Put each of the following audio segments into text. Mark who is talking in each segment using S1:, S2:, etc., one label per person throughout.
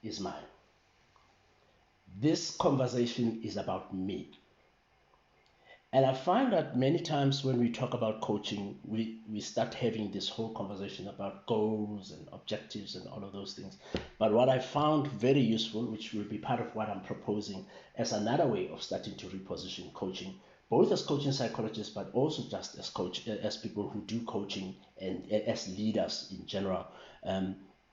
S1: is mine. This conversation is about me. And I find that many times when we talk about coaching, we start having this whole conversation about goals and objectives and all of those things. But what I found very useful, which will be part of what I'm proposing as another way of starting to reposition coaching, both as coaching psychologists, but also just as as people who do coaching and as leaders in general,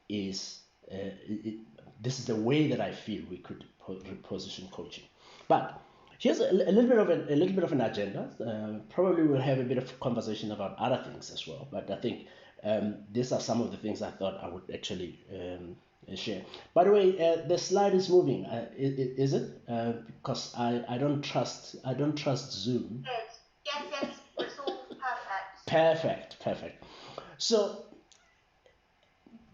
S1: is it, this is the way that I feel we could reposition coaching. But here's a little bit of a little bit of an agenda. Probably we'll have a bit of conversation about other things as well. But I think these are some of the things I thought I would actually share. By the way, the slide is moving. Is it? Because I don't trust Zoom. Yes, yes, it's all perfect. Perfect, perfect. So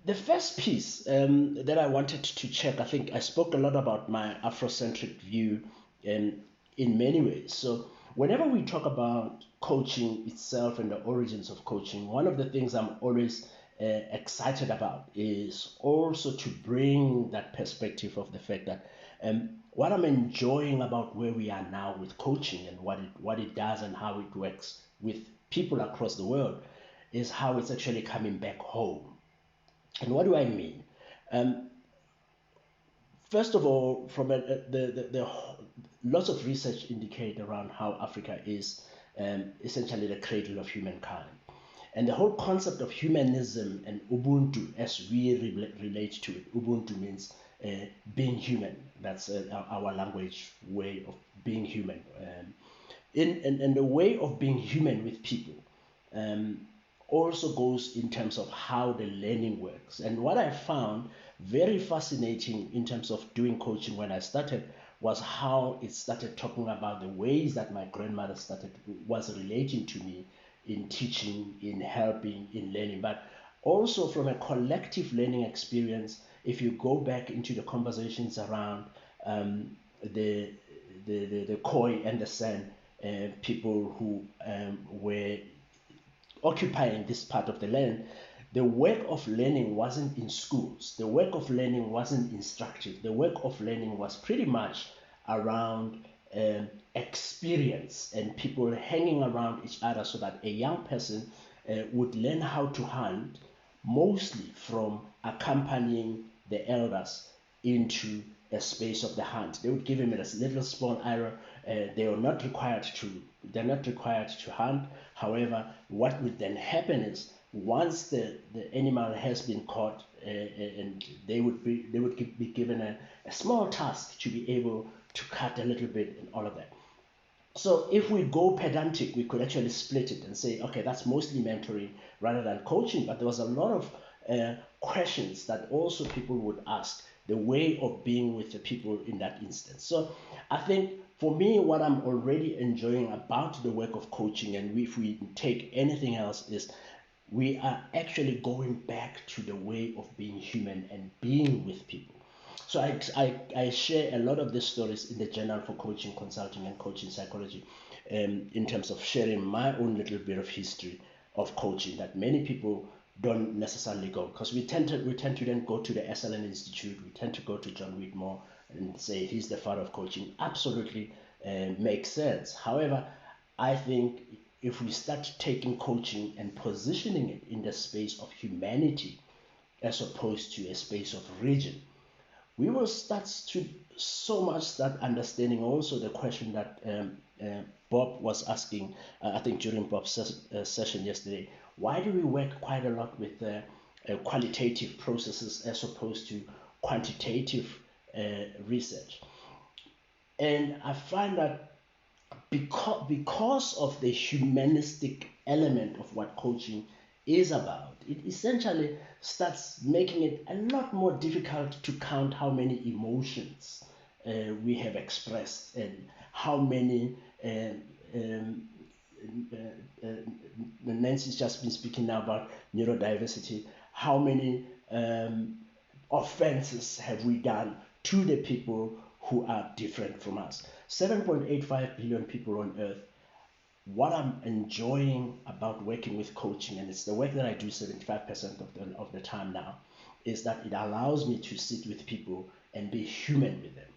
S1: the first piece that I wanted to check, I think I spoke a lot about my Afrocentric view in many ways. So, whenever we talk about coaching itself and the origins of coaching, one of the things I'm always excited about is also to bring that perspective of the fact that what I'm enjoying about where we are now with coaching and what it does and how it works with people across the world is how it's actually coming back home. And what do I mean? Um, First of all, from the lots of research indicate around how Africa is essentially the cradle of humankind. And the whole concept of humanism and Ubuntu, as we relate to it, Ubuntu means being human. That's our language way of being human. In the way of being human with people um, also goes in terms of how the learning works. And what I found very fascinating in terms of doing coaching when I started was how it started talking about the ways that my grandmother started was relating to me in teaching, in helping, in learning, but also from a collective learning experience. If you go back into the conversations around the, the Khoi and the San people who were occupying this part of the land, the work of learning wasn't in schools. The work of learning wasn't instructive. The work of learning was pretty much around experience and people hanging around each other so that a young person would learn how to hunt mostly from accompanying the elders into a space of the hunt. They would give him a little small arrow. They are not required to. They're not required to hunt. However, what would then happen is once the animal has been caught, and they would be given a small task to be able to cut a little bit and all of that. So if we go pedantic, we could actually split it and say, okay, that's mostly mentoring rather than coaching. But there was a lot of questions that also people would ask, the way of being with the people in that instance. So I think for me, what I'm already enjoying about the work of coaching, and if we take anything else, is we are actually going back to the way of being human and being with people. So I share a lot of these stories in the Journal for Coaching, Consulting, and Coaching Psychology in terms of sharing my own little bit of history of coaching that many people don't necessarily go, because we tend to then go to the SLN Institute, we tend to go to John Whitmore and say he's the father of coaching. Absolutely makes sense. However, I think if we start taking coaching and positioning it in the space of humanity as opposed to a space of region, we will start to so much start understanding also the question that Bob was asking, I think during Bob's session yesterday. Why do we work quite a lot with qualitative processes as opposed to quantitative research? And I find that because of the humanistic element of what coaching is about, it essentially starts making it a lot more difficult to count how many emotions we have expressed and how many um, uh, Nancy's just been speaking now about neurodiversity. How many offenses have we done to the people who are different from us? 7.85 billion people on earth. What I'm enjoying about working with coaching, and it's the work that I do 75% of the time now, is that it allows me to sit with people and be human with them.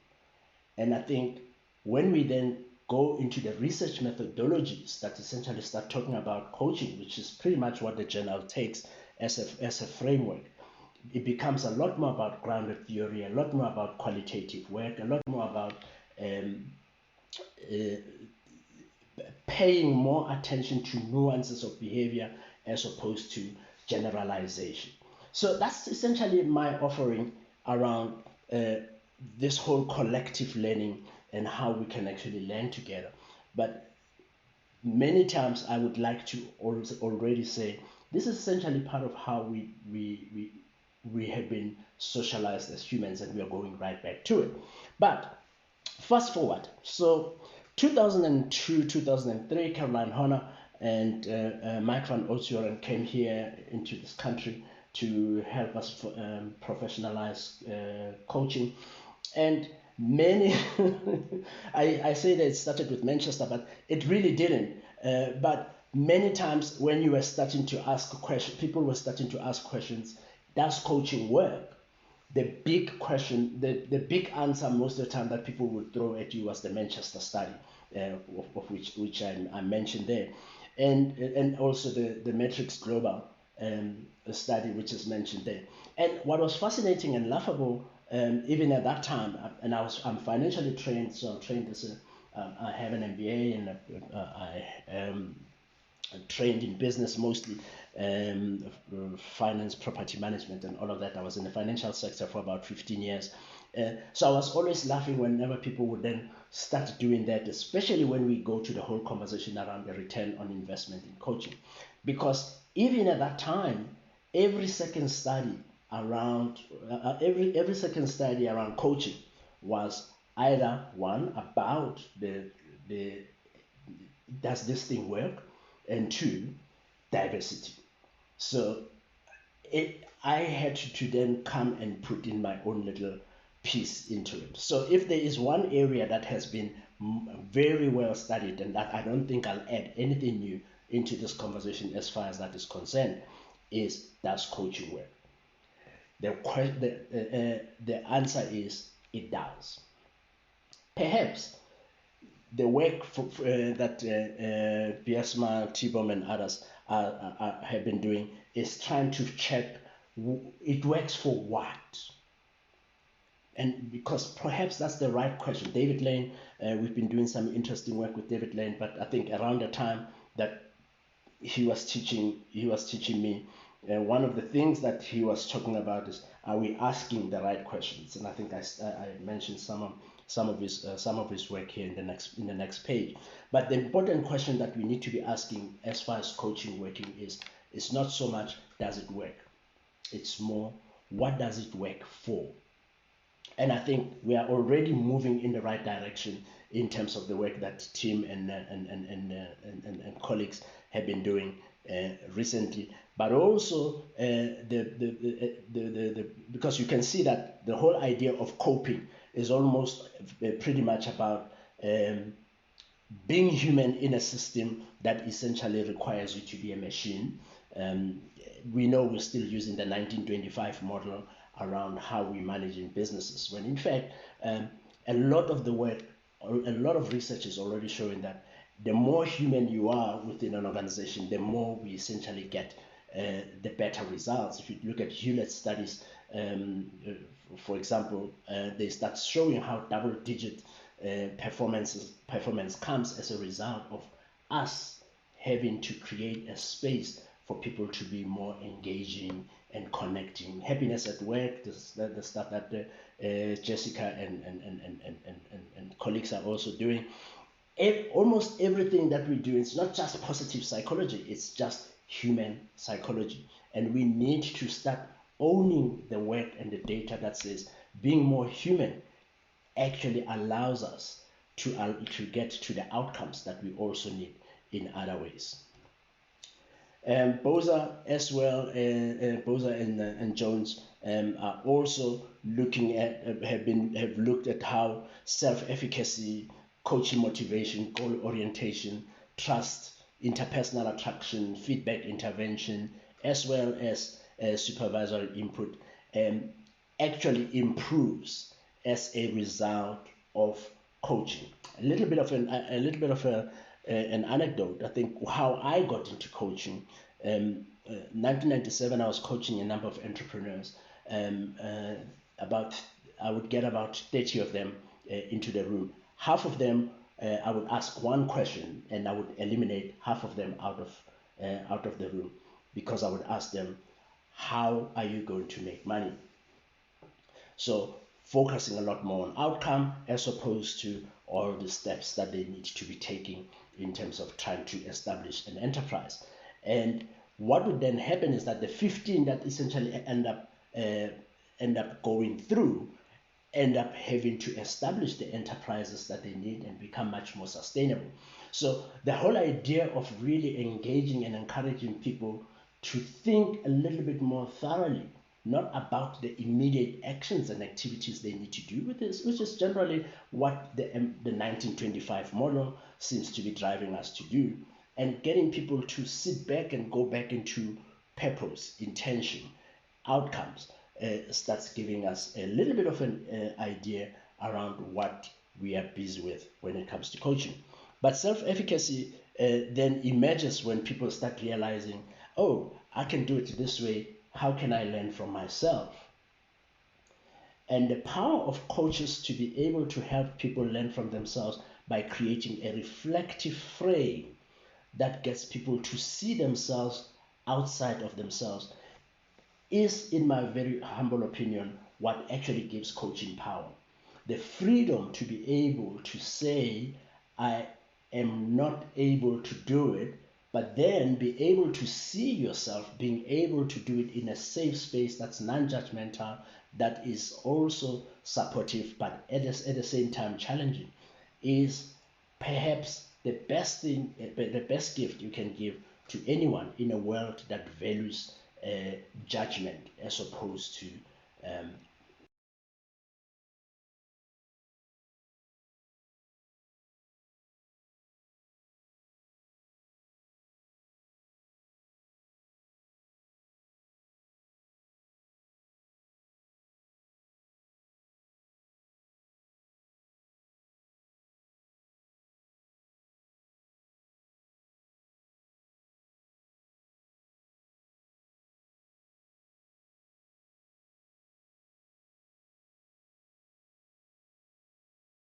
S1: And I think when we then go into the research methodologies that essentially start talking about coaching, which is pretty much what the journal takes as a framework, it becomes a lot more about grounded theory, a lot more about qualitative work, a lot more about um, uh, paying more attention to nuances of behavior as opposed to generalization. So that's essentially my offering around uh, this whole collective learning and how we can actually learn together. But many times I would like to also already say this is essentially part of how we have been socialized as humans, and we are going right back to it. But fast forward, so 2002, 2003, Caroline Horner and Mike van Oosthuizen came here into this country to help us professionalize coaching. And many, I say that it started with Manchester, but it really didn't. But many times when you were starting to ask questions, people were starting to ask questions, does coaching work? The big question, the big answer most of the time that people would throw at you was the Manchester study, of which I mentioned there, and also the Matrix Global study, which is mentioned there. And what was fascinating and laughable, even at that time, and I'm financially trained, so I'm trained as I have an MBA, and I trained in business mostly, finance, property management, and all of that. I was in the financial sector for about 15 years. So I was always laughing whenever people would then start doing that, especially when we go to the whole conversation around the return on investment in coaching. Because even at that time, every second study around every second study around coaching was either one about the does this thing work, and two, diversity. So I had to then come and put in my own little piece into it. So if there is one area that has been very well studied, and that I don't think I'll add anything new into this conversation as far as that is concerned, is does coaching work? The answer is it does. Perhaps the work that Biasma, T-Bomb, and others have been doing is trying to check it works for what. And because perhaps that's the right question. David Lane, we've been doing some interesting work with David Lane, but I think around the time that he was teaching me, one of the things that he was talking about is, are we asking the right questions? And I think I mentioned some of his work here in the next page. But the important question that we need to be asking as far as coaching working is not so much does it work, it's more what does it work for. And I think we are already moving in the right direction in terms of the work that Tim and colleagues have been doing recently, but also because you can see that the whole idea of coping is almost pretty much about being human in a system that essentially requires you to be a machine. We know we're still using the 1925 model around how we manage in businesses, when in fact a lot of the work, a lot of research is already showing that the more human you are within an organization, the more we essentially get the better results. If you look at Hewlett studies, for example, they start showing how double-digit performance comes as a result of us having to create a space for people to be more engaging and connecting. Happiness at work, the stuff that Jessica and colleagues are also doing. Almost everything that we do, it's not just positive psychology, it's just human psychology. And we need to start owning the work and the data that says being more human actually allows us to get to the outcomes that we also need in other ways. Boza as well, Boza and Jones are also looking at, have looked at how self-efficacy, coaching motivation, goal orientation, trust, interpersonal attraction, feedback intervention, as well as supervisory input, um, actually improves as a result of coaching. A little bit of an anecdote. I think how I got into coaching. 1997, I was coaching a number of entrepreneurs. About I would get about 30 of them into the room. Half of them, I would ask one question, and I would eliminate half of them out of the room, because I would ask them, how are you going to make money? So focusing a lot more on outcome as opposed to all the steps that they need to be taking in terms of trying to establish an enterprise. And what would then happen is that the 15 that essentially end up going through end up having to establish the enterprises that they need and become much more sustainable. So the whole idea of really engaging and encouraging people to think a little bit more thoroughly, not about the immediate actions and activities they need to do with this, which is generally what the 1925 model seems to be driving us to do, and getting people to sit back and go back into purpose, intention, outcomes, starts giving us a little bit of an idea around what we are busy with when it comes to coaching. But self-efficacy then emerges when people start realizing, oh, I can do it this way. How can I learn from myself? And the power of coaches to be able to help people learn from themselves by creating a reflective frame that gets people to see themselves outside of themselves is, in my very humble opinion, what actually gives coaching power. The freedom to be able to say, I am not able to do it, but then be able to see yourself being able to do it in a safe space that's non-judgmental, that is also supportive, but at the same time challenging, is perhaps the best thing, the best gift you can give to anyone in a world that values judgment as opposed to